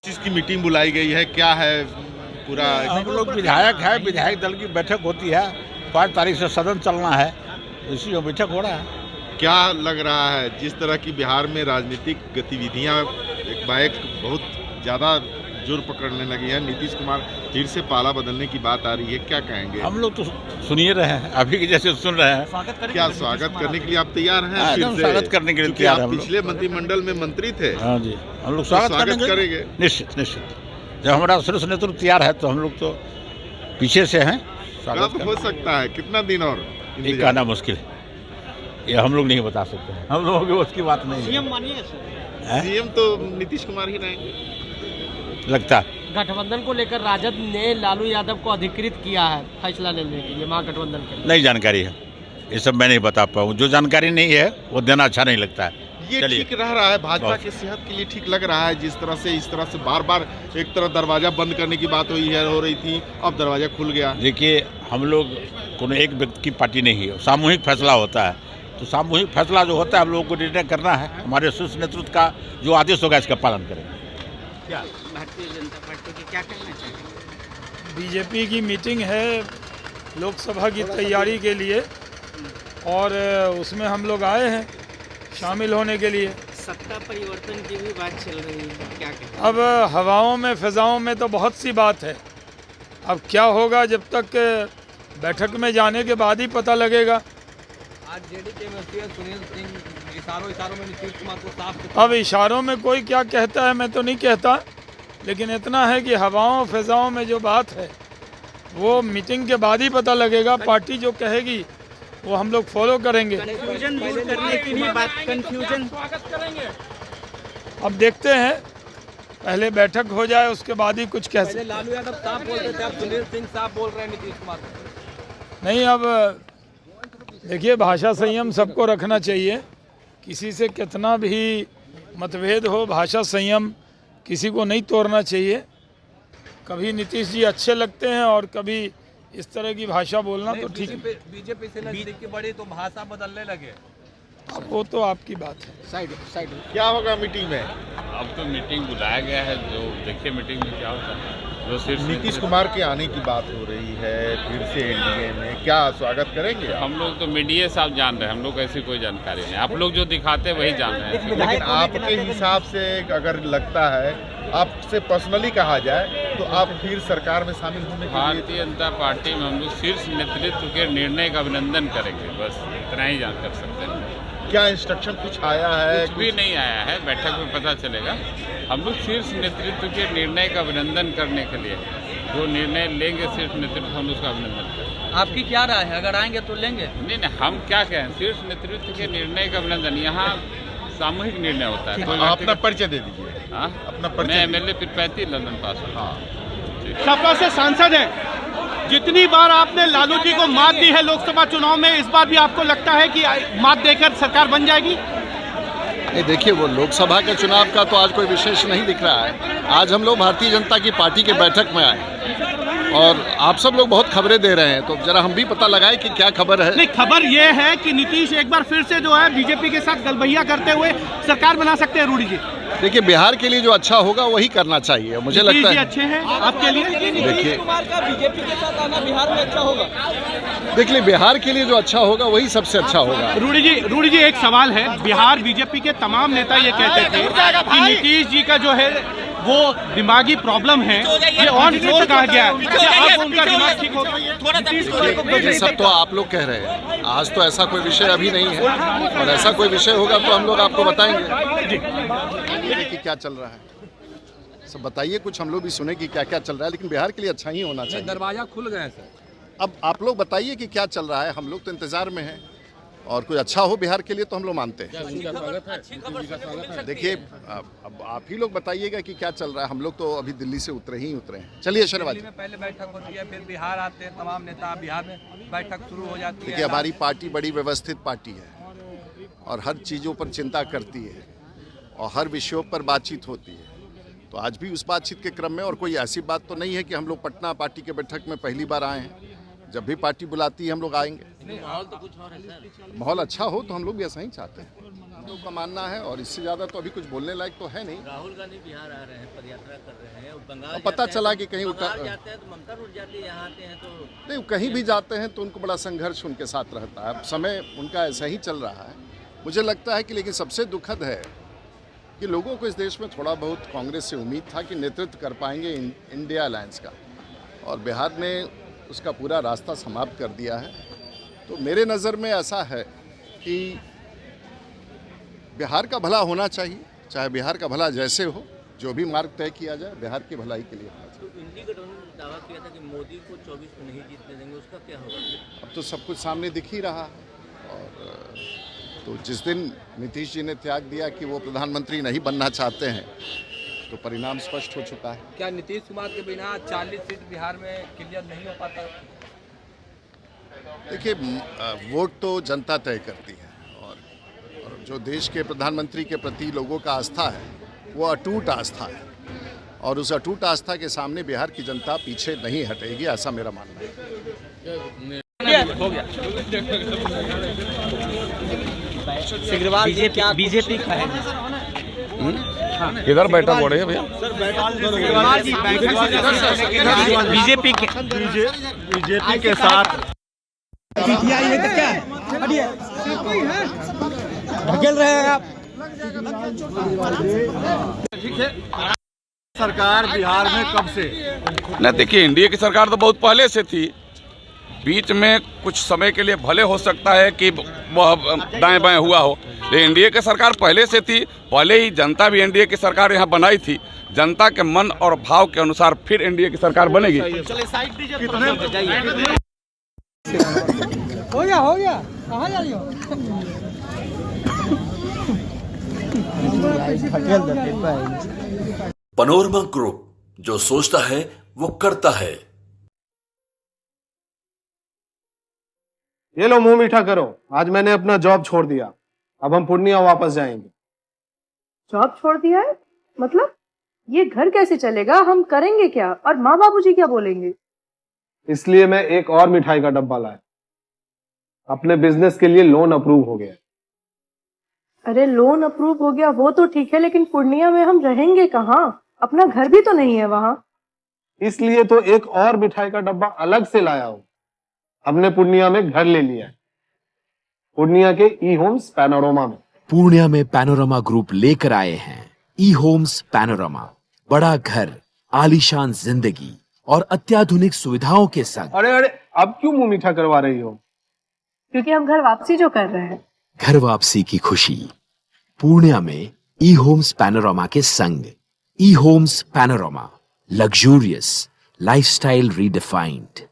चीज की मीटिंग बुलाई गई है, क्या है पूरा? हम लोग विधायक है, विधायक दल की बैठक होती है, 5 तारीख से सदन चलना है, इसी में बैठक हो रहा है। क्या लग रहा है जिस तरह की बिहार में राजनीतिक गतिविधियां एक बाइक बहुत ज़्यादा जोर पकड़ने लगी है, नीतीश कुमार फिर से पाला बदलने की बात आ रही है, क्या कहेंगे? हम लोग तो सुनिए रहे हैं, अभी के जैसे सुन रहे हैं। क्या स्वागत करने के लिए आप तैयार हैं? फिर एकदम से स्वागत करने के लिए क्योंकि तैयार हैं आप हम लोग। पिछले मंत्रिमंडल में मंत्री थे। हाँ जी, हम लोग तो स्वागत करेंगे। निश्चित निश्चित, जब हमारा शीर्ष नेतृत्व तैयार है तो हम लोग तो पीछे से हैं। कब हो सकता है, कितना दिन और? ये कहना मुश्किल है, ये हम लोग नहीं बता सकते हैं, हम लोगों की उसकी बात नहीं है। सीएम मानिए सीएम तो नीतीश कुमार ही रहेंगे लगता है। गठबंधन को लेकर राजद ने लालू यादव को अधिकृत किया है फैसला लेने के लिए महागठबंधन के लिए। नहीं जानकारी है, ये सब मैं नहीं बता पाऊँ, जो जानकारी नहीं है वो देना अच्छा नहीं लगता है। ये ठीक रह रहा है, भाजपा की सेहत के लिए ठीक लग रहा है जिस तरह से इस तरह से बार बार एक तरफ दरवाजा बंद करने की बात हो रही थी, अब दरवाजा खुल गया। देखिए, हम लोग कोनो एक व्यक्ति की पार्टी नहीं है, सामूहिक फैसला होता है, तो सामूहिक फैसला जो होता है हम लोगों को निर्णय करना है, हमारे शीर्ष नेतृत्व का जो आदेश होगा इसका पालन करेंगे। क्या भारतीय जनता पार्टी की क्या कहना चाहिए? बीजेपी की मीटिंग है लोकसभा की तैयारी के लिए और उसमें हम लोग आए हैं शामिल होने के लिए। सत्ता परिवर्तन की भी बात चल रही है, क्या कहते हैं? अब हवाओं में फिजाओं में तो बहुत सी बात है, अब क्या होगा जब तक बैठक में जाने के बाद ही पता लगेगा। आज जेडी के एमएलसी सुनील सिंह इशारों में नीतीश कुमार को साफ। अब इशारों में कोई क्या कहता है मैं तो नहीं कहता, लेकिन इतना है कि हवाओं फिजाओं में जो बात है वो मीटिंग के बाद ही पता लगेगा। पार्टी जो कहेगी वो हम लोग फॉलो करेंगे। कंफ्यूजन दूर करने की भी बात, कंफ्यूजन स्वागत करेंगे। अब देखते हैं, पहले बैठक हो जाए उसके बाद ही कुछ कह सकते। लालू यादव साफ बोल रहे थे, अब सुनील सिंह साफ बोल रहे हैं नीतीश कुमार को। नहीं, अब देखिए, भाषा संयम सबको रखना चाहिए, किसी से कितना भी मतभेद हो भाषा संयम किसी को नहीं तोड़ना चाहिए। कभी नीतीश जी अच्छे लगते हैं और कभी इस तरह की भाषा बोलना तो ठीक है। बीजेपी से नजदीकी बढ़ी तो भाषा बदलने लगे। अब वो तो आपकी बात है। साइड क्या होगा मीटिंग में? अब तो मीटिंग बुलाया गया है, जो देखिए मीटिंग में क्या होता है। जो सिर्फ नीतीश कुमार के आने की बात हो रही है फिर से एनडीए में, क्या स्वागत करेंगे? हम लोग तो मीडिया साहब जान रहे हैं, हम लोग ऐसी कोई जानकारी नहीं, आप लोग जो दिखाते हैं वही जान रहे हैं। लेकिन आपके हिसाब से अगर लगता है, आपसे पर्सनली कहा जाए तो आप फिर सरकार में शामिल होने के लिए? भारतीय जनता पार्टी में हम लोग शीर्ष नेतृत्व के निर्णय का अभिनंदन करेंगे, बस इतना ही जान कर सकते हैं। क्या इंस्ट्रक्शन कुछ आया है? कुछ भी नहीं आया है, बैठक में पता चलेगा। हम लोग शीर्ष नेतृत्व के निर्णय का अभिनंदन करने के लिए जो निर्णय लेंगे शीर्ष नेतृत्व, हम उसका अभिनंदन करेंगे। आपकी क्या राय है, अगर आएंगे तो लेंगे? नहीं, हम क्या कहें, शीर्ष नेतृत्व के निर्णय का अभिनंदन, यहाँ सामूहिक निर्णय होता है। कोई अपना परिचय दे दीजिए। हाँ? अपना मैं परिचय। एमएलए पिरपैती लंदन पास हूँ। हाँ, सपा से सांसद हैं, जितनी बार आपने लालू जी को मात दी है लोकसभा चुनाव में, इस बार भी आपको लगता है कि मात देकर सरकार बन जाएगी? नहीं, देखिए, वो लोकसभा के चुनाव का तो आज कोई विशेष नहीं दिख रहा है। आज हम लोग भारतीय जनता की पार्टी के बैठक में आए और आप सब लोग बहुत खबरें दे रहे हैं, तो जरा हम भी पता लगाएं कि क्या खबर है। नहीं, खबर ये है कि नीतीश एक बार फिर से जो है बीजेपी के साथ गलबैया करते हुए सरकार बना सकते हैं। रूडी जी, देखिए, बिहार के लिए जो अच्छा होगा वही करना चाहिए, मुझे लगता है। अच्छे हैं आपके लिए? देखिए, कुमार का बीजेपी के साथ आना बिहार में अच्छा होगा। देख लीजिए, बिहार के लिए जो अच्छा होगा वही सबसे अच्छा होगा। रूडी जी, एक सवाल है। बिहार बीजेपी के तमाम नेता ये कहते थे कि नीतीश जी का जो है वो दिमागी प्रॉब्लम है, ये ऑन फ्लोर कहा गया है, अब उनका दिमाग ठीक होगा? ये सब तो आप लोग कह रहे हैं, आज तो ऐसा कोई विषय अभी नहीं है, और ऐसा कोई विषय होगा तो हम लोग आपको बताएंगे कि क्या चल रहा है। सब बताइए, कुछ हम लोग भी सुने कि क्या क्या चल रहा है, लेकिन बिहार के लिए अच्छा ही होना चाहिए। दरवाजा खुल गए सर। अब आप लोग बताइए कि क्या चल रहा है, हम लोग तो इंतजार में हैं, और कोई अच्छा हो बिहार के लिए तो हम लोग मानते हैं। देखिए, अब आप ही लोग बताइएगा कि क्या चल रहा है। हम लोग तो अभी दिल्ली से उतरे हैं। चलिए शर्मा जी। पहले बैठक होती है, फिर बिहार आते हैं तमाम नेता, बिहार में बैठक शुरू हो जाती है। देखिए, हमारी पार्टी बड़ी व्यवस्थित पार्टी है और हर चीज़ों पर चिंता करती है और हर विषयों पर बातचीत होती है। तो आज भी उस बातचीत के क्रम में, और कोई ऐसी बात तो नहीं है कि हम लोग पटना पार्टी के बैठक में पहली बार आए हैं। जब भी पार्टी बुलाती है हम लोग आएंगे। माहौल अच्छा हो तो हम लोग भी ऐसा ही चाहते हैं, हम लोग का मानना है। और इससे ज़्यादा तो अभी कुछ बोलने लायक तो है नहीं। राहुल गांधी बिहार आ रहे हैं, पदयात्रा कर रहे हैं, बंगाल अब पता चला कि कहीं बंगाल जाते हैं तो ममता रुक जाती है, यहाँ आते हैं तो नहीं, कहीं भी जाते हैं तो उनको बड़ा संघर्ष उनके साथ रहता है। अब समय उनका ऐसा ही चल रहा है, मुझे लगता है कि। लेकिन सबसे दुखद है कि लोगों को इस देश में थोड़ा बहुत कांग्रेस से उम्मीद था कि नेतृत्व कर पाएंगे इंडिया अलायंस का, और बिहार ने उसका पूरा रास्ता समाप्त कर दिया है। तो मेरे नज़र में ऐसा है कि बिहार का भला होना चाहिए, चाहे बिहार का भला जैसे हो, जो भी मार्ग तय किया जाए बिहार की भलाई के लिए होना चाहिए। तो इंडी गठबंधन ने दावा किया था कि मोदी को 24 में नहीं जीतने देंगे, उसका क्या होगा? अब तो सब कुछ सामने दिख ही रहा है। और तो जिस दिन नीतीश जी ने त्याग दिया कि वो प्रधानमंत्री नहीं बनना चाहते हैं, तो परिणाम स्पष्ट हो चुका है। क्या नीतीश कुमार के बिना 40 सीट बिहार में क्लियर नहीं हो पाता? देखिए, वोट तो जनता तय करती है, और जो देश के प्रधानमंत्री के प्रति लोगों का आस्था है वो अटूट आस्था है, और उस अटूट आस्था के सामने बिहार की जनता पीछे नहीं हटेगी, ऐसा मेरा मानना है। बीजेपी का है इधर बैठा बोले भैया। बीजेपी के साथ सरकार बिहार में कब से? न देखिए, एनडीए की सरकार तो बहुत पहले से थी। बीच में कुछ समय के लिए भले हो सकता है कि वह दाएं बाएं हुआ हो, लेकिन एनडीए की सरकार पहले से थी। पहले ही जनता भी एनडीए की सरकार यहाँ बनाई थी। जनता के मन और भाव के अनुसार फिर एनडीए की सरकार बनेगी। हो गया कहाँ जा रही हो? पैनोरमा ग्रुप, जो सोचता है वो करता है। ये लो, मुंह मीठा करो। आज मैंने अपना जॉब छोड़ दिया, अब हम पूर्णिया वापस जाएंगे। जॉब छोड़ दिया है? मतलब ये घर कैसे चलेगा? हम करेंगे क्या? और माँ बाबूजी क्या बोलेंगे? इसलिए मैं एक और मिठाई का डब्बा लाया। अपने बिजनेस के लिए लोन अप्रूव हो गया। अरे लोन अप्रूव हो गया वो तो ठीक है, लेकिन पूर्णिया में हम रहेंगे कहाँ? अपना घर भी तो नहीं है वहाँ। इसलिए तो एक और मिठाई का डब्बा अलग से लाया हूँ। हमने पूर्णिया में घर ले लिया है, पूर्णिया के ई होम्स पैनोरमा में। पूर्णिया में पैनोरमा ग्रुप लेकर आए हैं ई होम्स पैनोरमा। बड़ा घर, आलीशान जिंदगी और अत्याधुनिक सुविधाओं के संग। अरे अब क्यों मुंह मीठा करवा रही हो? क्योंकि हम घर वापसी जो कर रहे हैं। घर वापसी की खुशी पूर्णिया में ई होम्स पैनोरमा के संग। ई homes panorama, luxurious lifestyle redefined.